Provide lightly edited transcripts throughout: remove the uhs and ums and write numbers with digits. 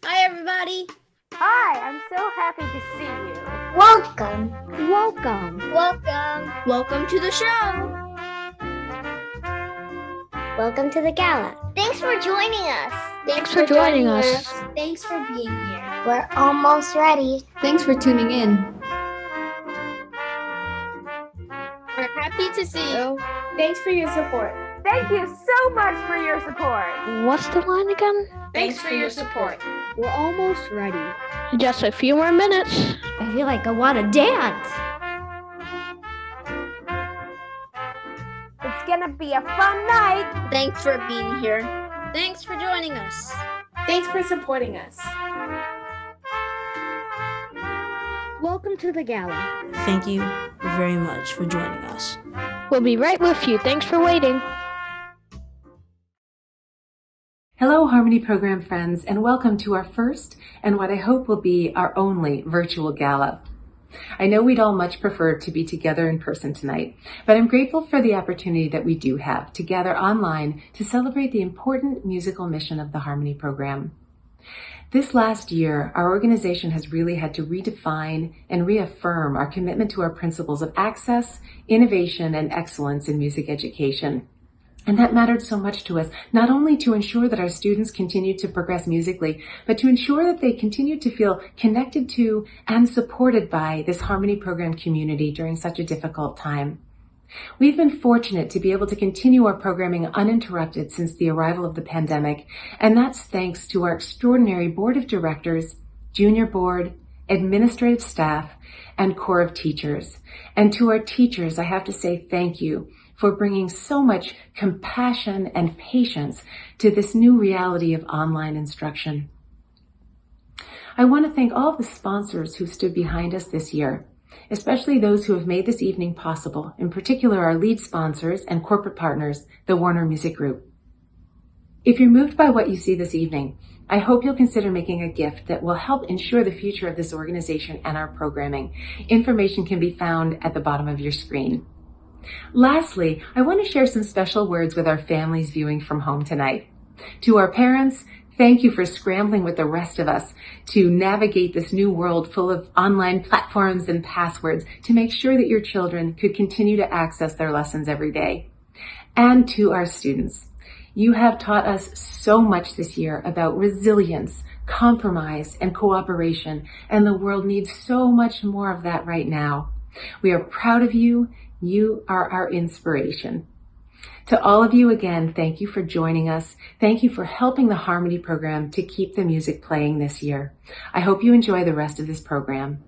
Hi, everybody. Hi, I'm so happy to see you. Welcome. Welcome to the show. Welcome to the gala. Thanks for joining us. Thanks for joining us. Thanks for being here. We're almost ready. Thanks for tuning in. We're happy to see you. Thanks for your support. Thank you so much for your support. What's the line again? Thanks for your support. We're almost ready. Just a few more minutes. I feel like I want to dance. It's gonna be a fun night. Thanks for being here. Thanks for joining us. Thanks for supporting us. Welcome to the gala. Thank you very much for joining us. We'll be right with you. Thanks for waiting. Hello, Harmony Program friends, and welcome to our first and what I hope will be our only virtual gala. I know we'd all much prefer to be together in person tonight, but I'm grateful for the opportunity that we do have to gather online to celebrate the important musical mission of the Harmony Program. This last year, our organization has really had to redefine and reaffirm our commitment to our principles of access, innovation, and excellence in music education. And that mattered so much to us, not only to ensure that our students continue to progress musically, but to ensure that they continue to feel connected to and supported by this Harmony Program community during such a difficult time. We've been fortunate to be able to continue our programming uninterrupted since the arrival of the pandemic, and that's thanks to our extraordinary board of directors, junior board, administrative staff, and corps of teachers. And to our teachers, I have to say thank you for bringing so much compassion and patience to this new reality of online instruction. I want to thank all the sponsors who stood behind us this year, especially those who have made this evening possible, in particular our lead sponsors and corporate partners, the Warner Music Group. If you're moved by what you see this evening, I hope you'll consider making a gift that will help ensure the future of this organization and our programming. Information can be found at the bottom of your screen. Lastly, I want to share some special words with our families viewing from home tonight. To our parents, thank you for scrambling with the rest of us to navigate this new world full of online platforms and passwords to make sure that your children could continue to access their lessons every day. And to our students, you have taught us so much this year about resilience, compromise, and cooperation, and the world needs so much more of that right now. We are proud of you. You are our inspiration. To all of you again, thank you for joining us. Thank you for helping the Harmony Program to keep the music playing this year. I hope you enjoy the rest of this program.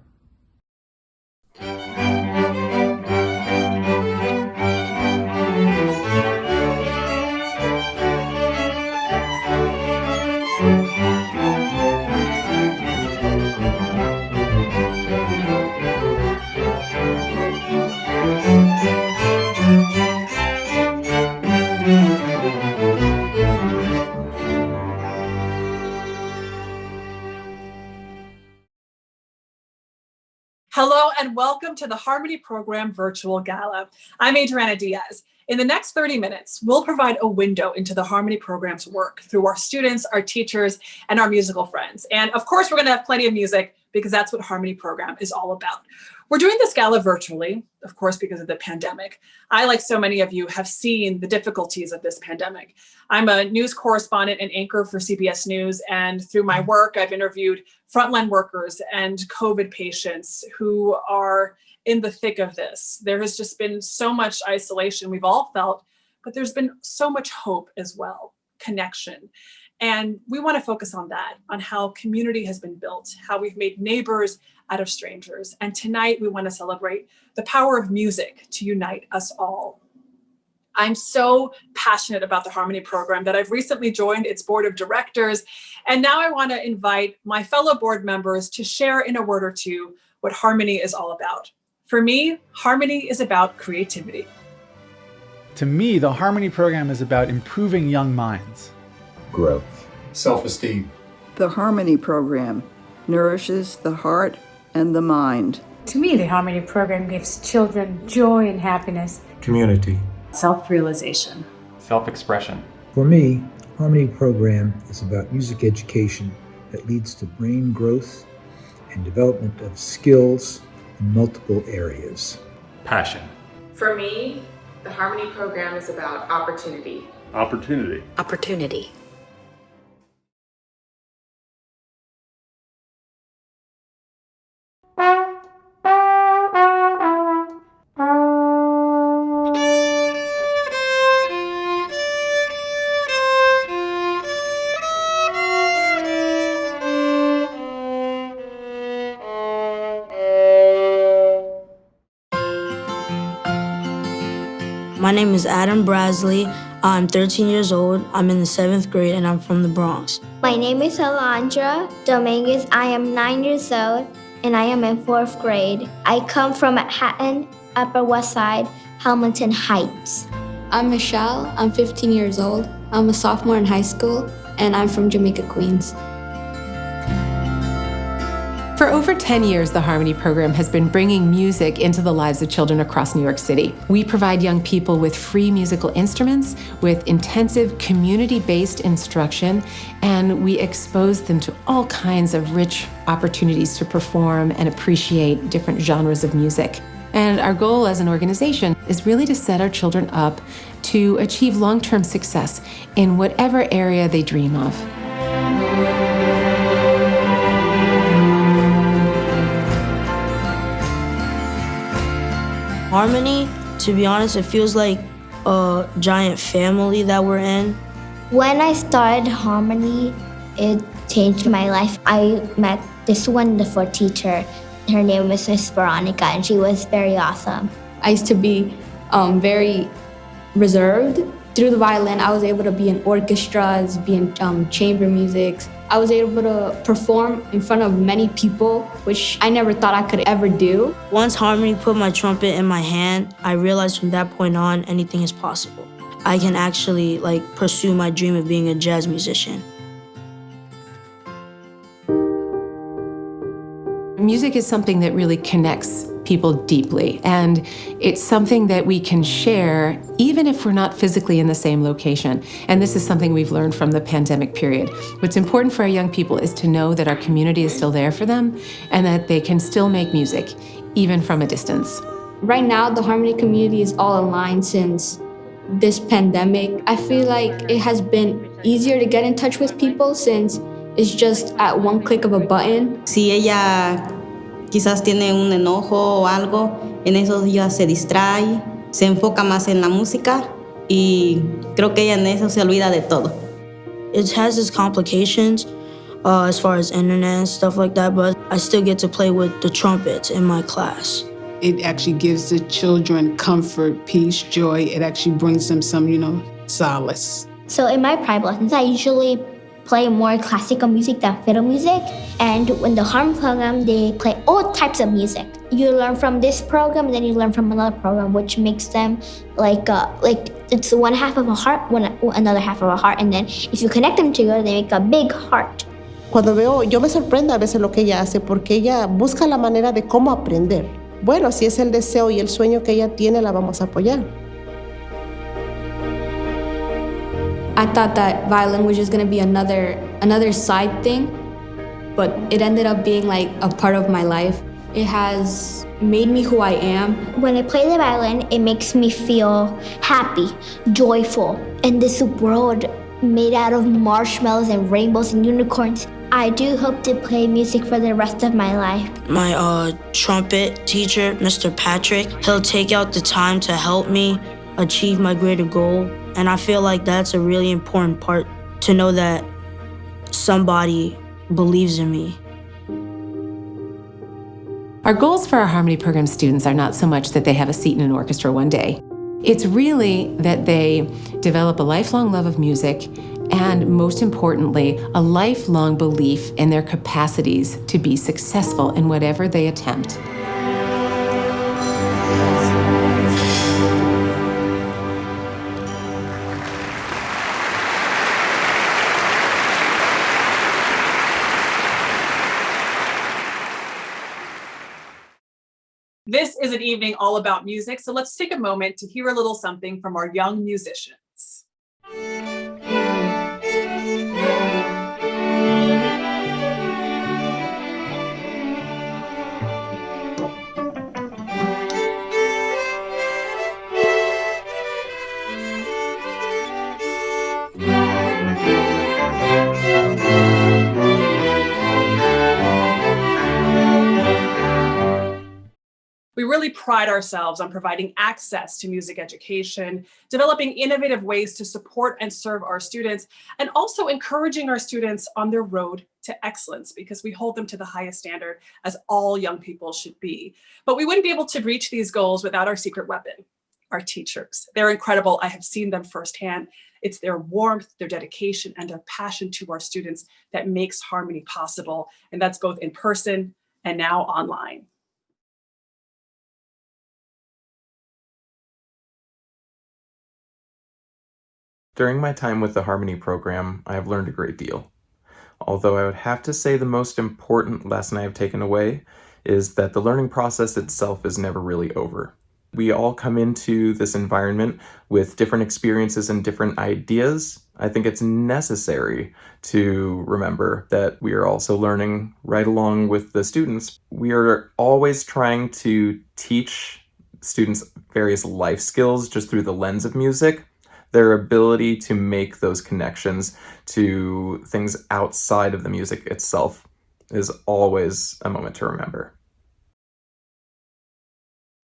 Hello and welcome to the Harmony Program Virtual Gala. I'm Adriana Diaz. In the next 30 minutes, we'll provide a window into the Harmony Program's work through our students, our teachers, and our musical friends. And of course, we're going to have plenty of music because that's what Harmony Program is all about. We're doing this gala virtually, of course, because of the pandemic. I, like so many of you, have seen the difficulties of this pandemic. I'm a news correspondent and anchor for CBS News, and through my work, I've interviewed frontline workers and COVID patients who are in the thick of this. There has just been so much isolation we've all felt, but there's been so much hope as well, connection. And we want to focus on that, on how community has been built, how we've made neighbors out of strangers. And tonight we want to celebrate the power of music to unite us all. I'm so passionate about the Harmony Program that I've recently joined its board of directors. And now I want to invite my fellow board members to share in a word or two what Harmony is all about. For me, Harmony is about creativity. To me, the Harmony Program is about improving young minds. Growth. Self-esteem. The Harmony Program nourishes the heart and the mind. To me, the Harmony Program gives children joy and happiness. Community. Self-realization. Self-expression. For me, Harmony Program is about music education that leads to brain growth and development of skills in multiple areas. Passion. For me, the Harmony program is about opportunity. Opportunity. Opportunity. My name is Adam Brasley. I'm 13 years old. I'm in the 7th grade and I'm from the Bronx. My name is Alondra Dominguez. I am 9 years old and I am in 4th grade. I come from Manhattan, Upper West Side, Hamilton Heights. I'm Michelle. I'm 15 years old. I'm a sophomore in high school and I'm from Jamaica, Queens. For over 10 years, the Harmony program has been bringing music into the lives of children across New York City. We provide young people with free musical instruments, with intensive community-based instruction, and we expose them to all kinds of rich opportunities to perform and appreciate different genres of music. And our goal as an organization is really to set our children up to achieve long-term success in whatever area they dream of. Harmony, to be honest, it feels like a giant family that we're in. When I started Harmony, it changed my life. I met this wonderful teacher. Her name was Miss Veronica, and she was very awesome. I used to be very reserved. Through the violin, I was able to be in orchestras, be in chamber music. I was able to perform in front of many people, which I never thought I could ever do. Once Harmony put my trumpet in my hand, I realized from that point on, anything is possible. I can actually pursue my dream of being a jazz musician. Music is something that really connects people deeply, and it's something that we can share even if we're not physically in the same location. And this is something we've learned from the pandemic period. What's important for our young people is to know that our community is still there for them and that they can still make music, even from a distance. Right now, the Harmony community is all aligned since this pandemic. I feel like it has been easier to get in touch with people since it's just at one click of a button. Si ella quizás tiene un enojo o algo, en esos días se distrae, se enfoca más en la música y creo que ella en eso se olvida de todo. It has its complications as far as internet and stuff like that, but I still get to play with the trumpets in my class. It actually gives the children comfort, peace, joy. It actually brings them some, solace. So in my private lessons, I usually play more classical music than fiddle music. And in the Harmony program, they play all types of music. You learn from this program, and then you learn from another program, which makes them like it's one half of a heart, another half of a heart, and then if you connect them together, they make a big heart. Cuando veo, yo me sorprendo a veces lo que ella hace, porque ella busca la manera de cómo aprender. Bueno, si es el deseo y el sueño que ella tiene, la vamos a apoyar. I thought that violin was just gonna be another side thing, but it ended up being like a part of my life. It has made me who I am. When I play the violin, it makes me feel happy, joyful. In this world made out of marshmallows and rainbows and unicorns, I do hope to play music for the rest of my life. My trumpet teacher, Mr. Patrick, he'll take out the time to help me achieve my greater goal. And I feel like that's a really important part, to know that somebody believes in me. Our goals for our Harmony program students are not so much that they have a seat in an orchestra one day. It's really that they develop a lifelong love of music and, most importantly, a lifelong belief in their capacities to be successful in whatever they attempt. This is an evening all about music, so let's take a moment to hear a little something from our young musicians. really pride ourselves on providing access to music education, developing innovative ways to support and serve our students, and also encouraging our students on their road to excellence, because we hold them to the highest standard, as all young people should be. But we wouldn't be able to reach these goals without our secret weapon, our teachers. They're incredible. I have seen them firsthand. It's their warmth, their dedication, and their passion to our students that makes Harmony possible. And that's both in person and now online. During my time with the Harmony program, I have learned a great deal. Although I would have to say the most important lesson I have taken away is that the learning process itself is never really over. We all come into this environment with different experiences and different ideas. I think it's necessary to remember that we are also learning right along with the students. We are always trying to teach students various life skills just through the lens of music. Their ability to make those connections to things outside of the music itself is always a moment to remember.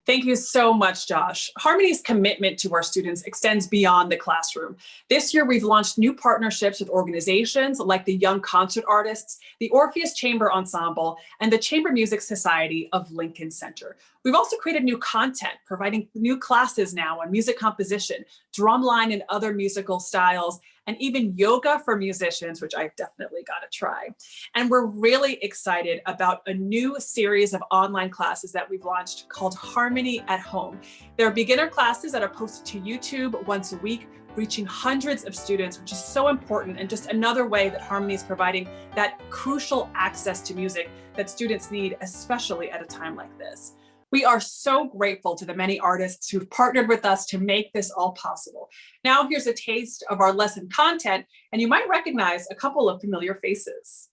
Thank you so much, Josh. Harmony's commitment to our students extends beyond the classroom. This year, we've launched new partnerships with organizations like the Young Concert Artists, the Orpheus Chamber Ensemble, and the Chamber Music Society of Lincoln Center. We've also created new content, providing new classes now on music composition, drumline and other musical styles, and even yoga for musicians, which I've definitely got to try. And we're really excited about a new series of online classes that we've launched called Harmony at Home. They're beginner classes that are posted to YouTube once a week, reaching hundreds of students, which is so important, and just another way that Harmony is providing that crucial access to music that students need, especially at a time like this. We are so grateful to the many artists who've partnered with us to make this all possible. Now here's a taste of our lesson content, and you might recognize a couple of familiar faces.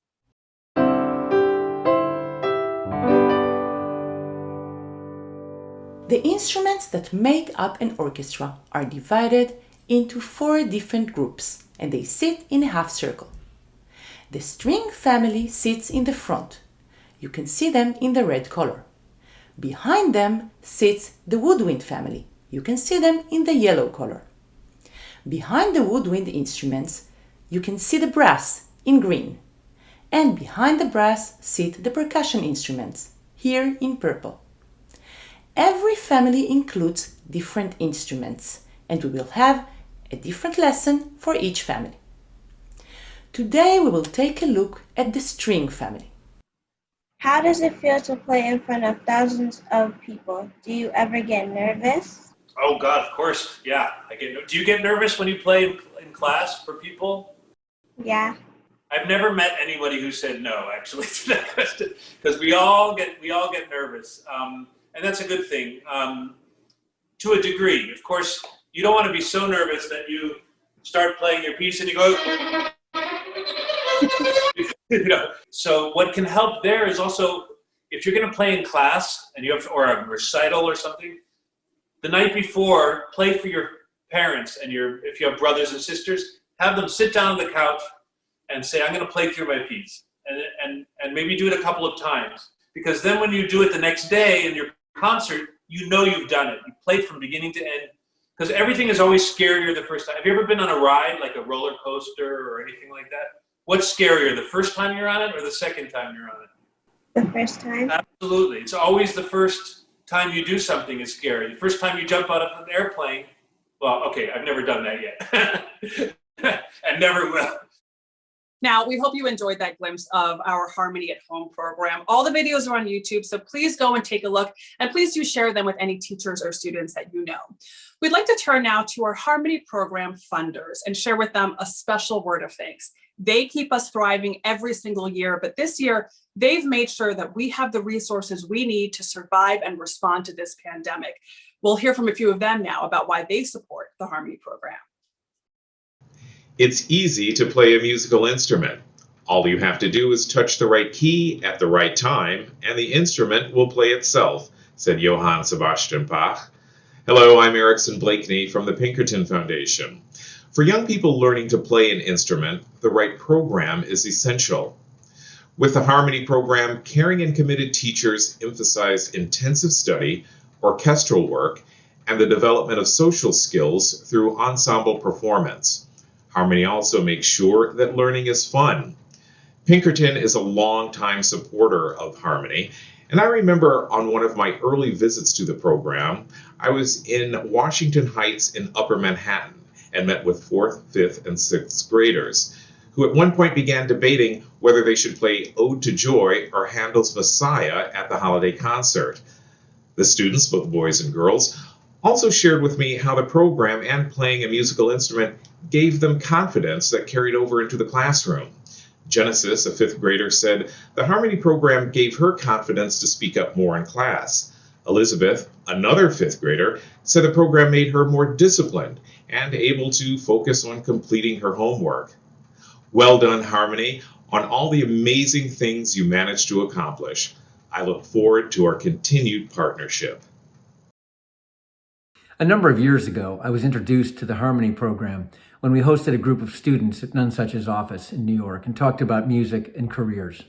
The instruments that make up an orchestra are divided into 4 different groups, and they sit in a half circle. The string family sits in the front. You can see them in the red color. Behind them sits the woodwind family. You can see them in the yellow color. Behind the woodwind instruments, you can see the brass in green. And behind the brass sit the percussion instruments, here in purple. Every family includes different instruments, and we will have a different lesson for each family. Today we will take a look at the string family. How does it feel to play in front of thousands of people? Do you ever get nervous? Oh God, of course, yeah. Do you get nervous when you play in class for people? Yeah. I've never met anybody who said no, actually, to that question, because we all get nervous, and that's a good thing, to a degree. Of course, you don't want to be so nervous that you start playing your piece and you go. So what can help there is also, if you're going to play in class and you have, or a recital or something, the night before, play for your parents and if you have brothers and sisters, have them sit down on the couch and say, I'm going to play through my piece, and maybe do it a couple of times, because then when you do it the next day in your concert, you know you've done it. You played from beginning to end, because everything is always scarier the first time. Have you ever been on a ride, like a roller coaster or anything like that? What's scarier, the first time you're on it or the second time you're on it? The first time. Absolutely. It's always the first time you do something is scary. The first time you jump out of an airplane, well, okay, I've never done that yet. And never will. Now, we hope you enjoyed that glimpse of our Harmony at Home program. All the videos are on YouTube, so please go and take a look, and please do share them with any teachers or students that you know. We'd like to turn now to our Harmony program funders and share with them a special word of thanks. They keep us thriving every single year, but this year, they've made sure that we have the resources we need to survive and respond to this pandemic. We'll hear from a few of them now about why they support the Harmony program. It's easy to play a musical instrument. All you have to do is touch the right key at the right time, and the instrument will play itself, said Johann Sebastian Bach. Hello, I'm Erickson Blakeney from the Pinkerton Foundation. For young people learning to play an instrument, the right program is essential. With the Harmony program, caring and committed teachers emphasize intensive study, orchestral work, and the development of social skills through ensemble performance. Harmony also makes sure that learning is fun. Pinkerton is a longtime supporter of Harmony, and I remember on one of my early visits to the program, I was in Washington Heights in Upper Manhattan and met with 4th, 5th, and 6th graders, who at one point began debating whether they should play Ode to Joy or Handel's Messiah at the holiday concert. The students, both boys and girls, also shared with me how the program and playing a musical instrument gave them confidence that carried over into the classroom. Genesis, a 5th grader, said the Harmony program gave her confidence to speak up more in class. Elizabeth, another 5th grader, said the program made her more disciplined and able to focus on completing her homework. Well done, Harmony, on all the amazing things you managed to accomplish. I look forward to our continued partnership. A number of years ago, I was introduced to the Harmony program when we hosted a group of students at Nonesuch's office in New York and talked about music and careers.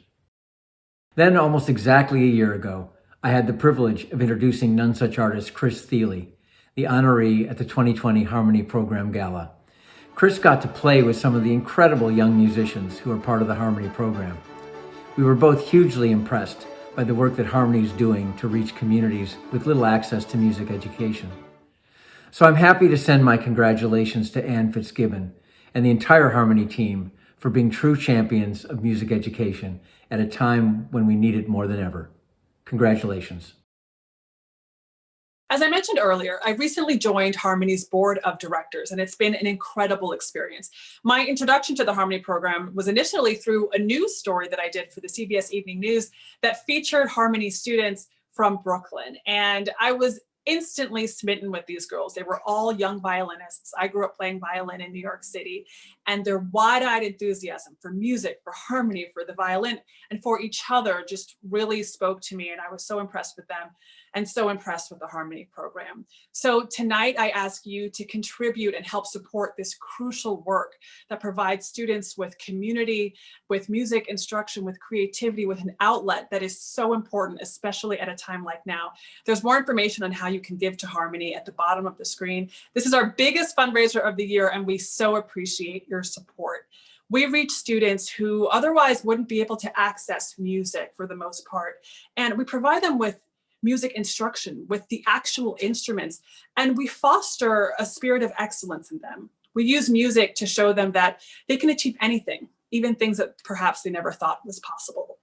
Then, almost exactly a year ago, I had the privilege of introducing Nonesuch artist Chris Thiele, the honoree at the 2020 Harmony Program Gala. Chris got to play with some of the incredible young musicians who are part of the Harmony program. We were both hugely impressed by the work that Harmony is doing to reach communities with little access to music education. So I'm happy to send my congratulations to Ann Fitzgibbon and the entire Harmony team for being true champions of music education at a time when we need it more than ever. Congratulations. As I mentioned earlier, I recently joined Harmony's board of directors, and it's been an incredible experience. My introduction to the Harmony program was initially through a news story that I did for the CBS Evening News that featured Harmony students from Brooklyn. And I was instantly smitten with these girls. They were all young violinists. I grew up playing violin in New York City, and their wide-eyed enthusiasm for music, for harmony, for the violin, and for each other just really spoke to me, and I was so impressed with them and so impressed with the Harmony program. So tonight I ask you to contribute and help support this crucial work that provides students with community, with music instruction, with creativity, with an outlet that is so important, especially at a time like now. There's more information on how you can give to Harmony at the bottom of the screen. This is our biggest fundraiser of the year, and we so appreciate your support. We reach students who otherwise wouldn't be able to access music for the most part, and we provide them with music instruction, with the actual instruments, and we foster a spirit of excellence in them. We use music to show them that they can achieve anything, even things that perhaps they never thought was possible.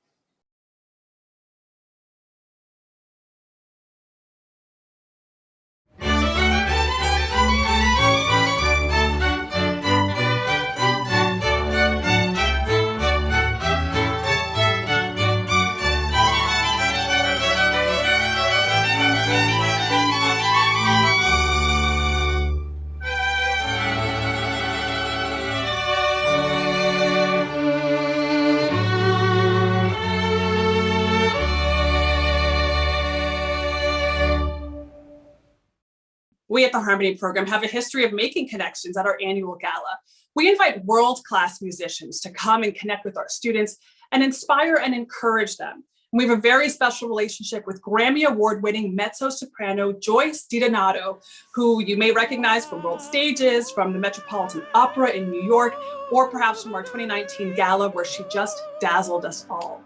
We at the Harmony program have a history of making connections at our annual gala. We invite world-class musicians to come and connect with our students and inspire and encourage them. We have a very special relationship with Grammy Award-winning mezzo-soprano Joyce DiDonato, who you may recognize from world stages, from the Metropolitan Opera in New York, or perhaps from our 2019 gala where she just dazzled us all.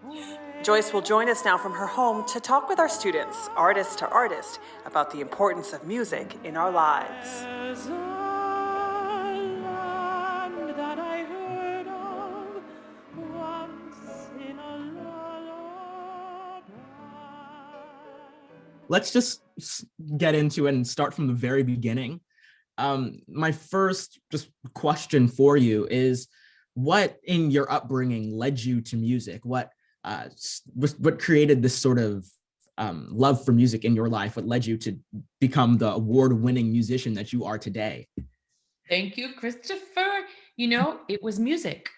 Joyce will join us now from her home to talk with our students, artist to artist, about the importance of music in our lives. Let's just get into it and start from the very beginning. My first just question for you is, what in your upbringing led you to music? What created this sort of love for music in your life? What led you to become the award-winning musician that you are today? Thank you, Christopher. You know, it was music.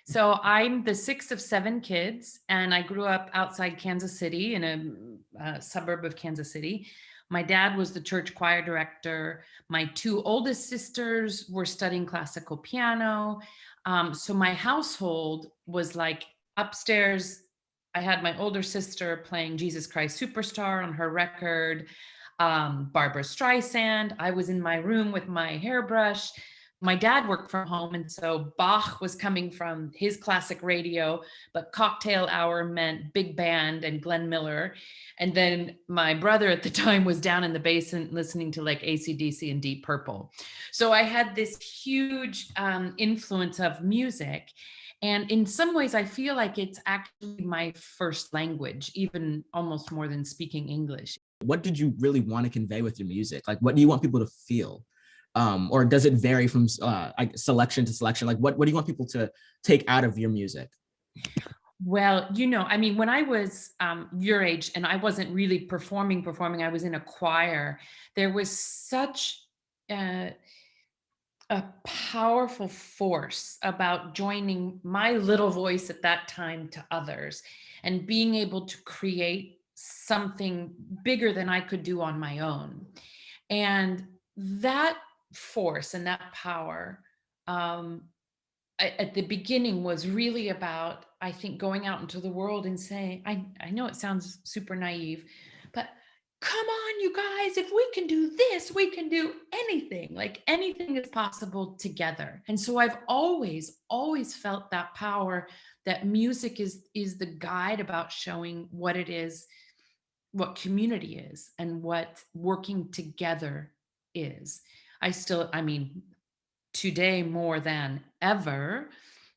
So I'm the sixth of 7 kids, and I grew up outside Kansas City in a suburb of Kansas City. My dad was the church choir director. My 2 oldest sisters were studying classical piano. So my household was like upstairs. I had my older sister playing Jesus Christ Superstar on her record. Barbara Streisand. I was in my room with my hairbrush. My dad worked from home, and so Bach was coming from his classic radio, but cocktail hour meant big band and Glenn Miller. And then my brother at the time was down in the basement listening to like AC/DC and Deep Purple. So I had this huge influence of music. And in some ways, I feel like it's actually my first language, even almost more than speaking English. What did you really want to convey with your music? Like, what do you want people to feel? Or does it vary from selection to selection? Like, what do you want people to take out of your music? Well, I mean, when I was your age and I wasn't really performing, I was in a choir, there was such a powerful force about joining my little voice at that time to others and being able to create something bigger than I could do on my own. And that force and that power at the beginning was really about, I think, going out into the world and saying, I know it sounds super naive, but come on, you guys, if we can do this, we can do anything. Like anything is possible together. And so I've always felt that power, that music is the guide about showing what it is, what community is, and what working together is. I mean, today more than ever,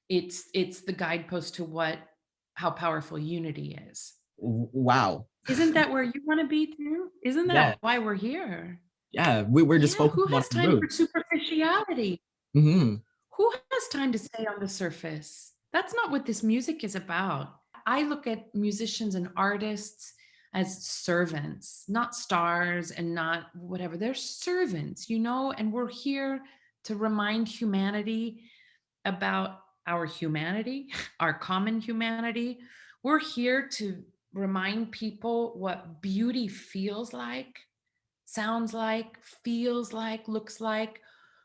it's the guidepost to how powerful unity is. Wow. Isn't that where you want to be too? Isn't that why we're here? Yeah, we're just focused Who on has the time for roots. superficiality? Mm-hmm. Who has time to stay on the surface? That's not what this music is about. I look at musicians and artists as servants, not stars and not whatever. They're servants, and we're here to remind humanity about our humanity, our common humanity. We're here to remind people what beauty feels like, sounds like, feels like, looks like.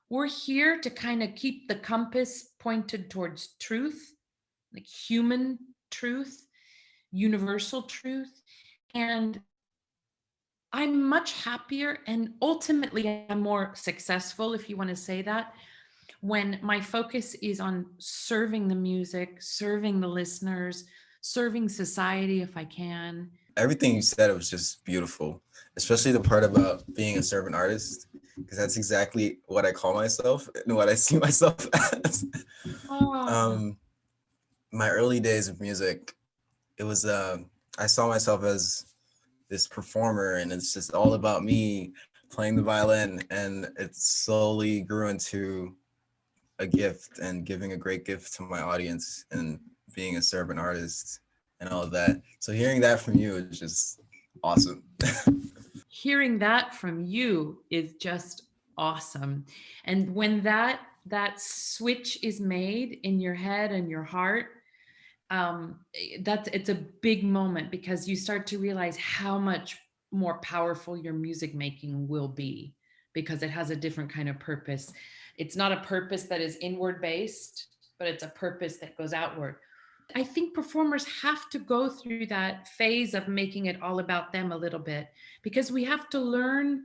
We're here to kind of keep the compass pointed towards truth, like human truth, universal truth. And I'm much happier and ultimately I'm more successful, if you want to say that, when my focus is on serving the music, serving the listeners, serving society if I can. Everything you said was just beautiful, especially the part about being a servant artist, because that's exactly what I call myself and what I see myself as. My early days of music, it was I saw myself as this performer, and it's just all about me playing the violin, and it slowly grew into a gift and giving a great gift to my audience and being a servant artist and all of that. So hearing that from you is just awesome. Hearing that from you is just awesome. And when that switch is made in your head and your heart, it's a big moment, because you start to realize how much more powerful your music making will be, because it has a different kind of purpose. It's not a purpose that is inward based, but it's a purpose that goes outward. I think performers have to go through that phase of making it all about them a little bit, because we have to learn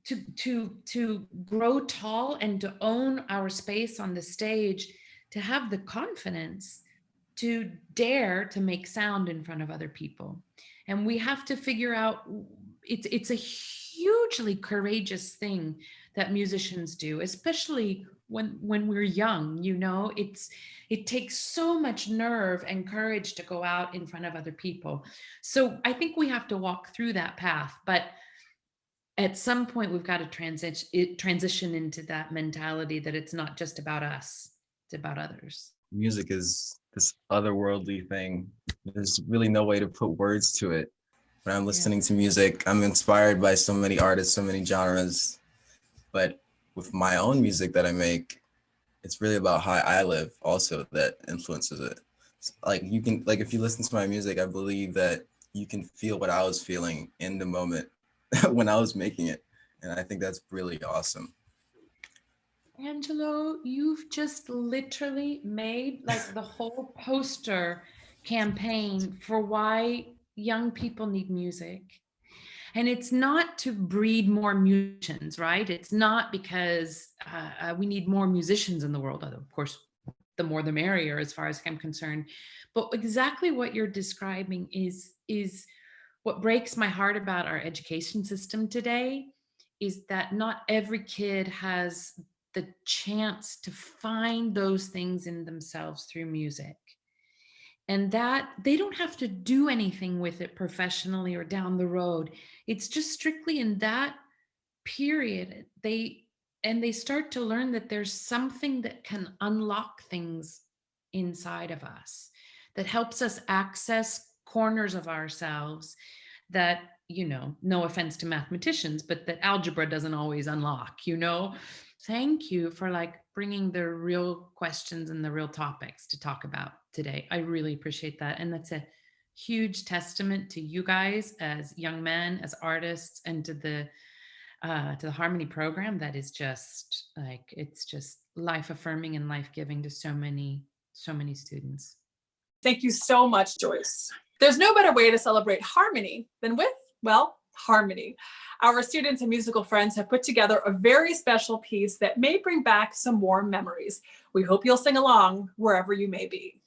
to grow tall and to own our space on the stage, to have the confidence to dare to make sound in front of other people. And we have to figure out, it's a hugely courageous thing that musicians do, especially when we're young. It takes so much nerve and courage to go out in front of other people. So I think we have to walk through that path, but at some point we've got to transition into that mentality that it's not just about us, it's about others. Music is this otherworldly thing. There's really no way to put words to it. When I'm listening to music, I'm inspired by so many artists, so many genres. But with my own music that I make, it's really about how I live also that influences it. Like if you listen to my music, I believe that you can feel what I was feeling in the moment when I was making it. And I think that's really awesome. Angelo, you've just literally made like the whole poster campaign for why young people need music. And it's not to breed more musicians, right? It's not because we need more musicians in the world. Of course, the more the merrier, as far as I'm concerned. But exactly what you're describing is what breaks my heart about our education system today, is that not every kid has the chance to find those things in themselves through music, and that they don't have to do anything with it professionally or down the road. It's just strictly in that period they start to learn that there's something that can unlock things inside of us, that helps us access corners of ourselves that, no offense to mathematicians, but that algebra doesn't always unlock. Thank you for bringing the real questions and the real topics to talk about today. I really appreciate that. And that's a huge testament to you guys as young men, as artists, and to the Harmony program. That is just it's just life affirming and life giving to so many students. Thank you so much, Joyce. There's no better way to celebrate harmony than with, well, harmony. Our students and musical friends have put together a very special piece that may bring back some warm memories. We hope you'll sing along wherever you may be.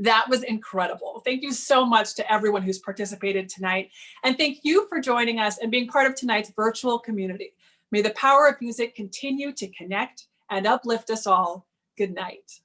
That was incredible. Thank you so much to everyone who's participated tonight. And thank you for joining us and being part of tonight's virtual community. May the power of music continue to connect and uplift us all. Good night.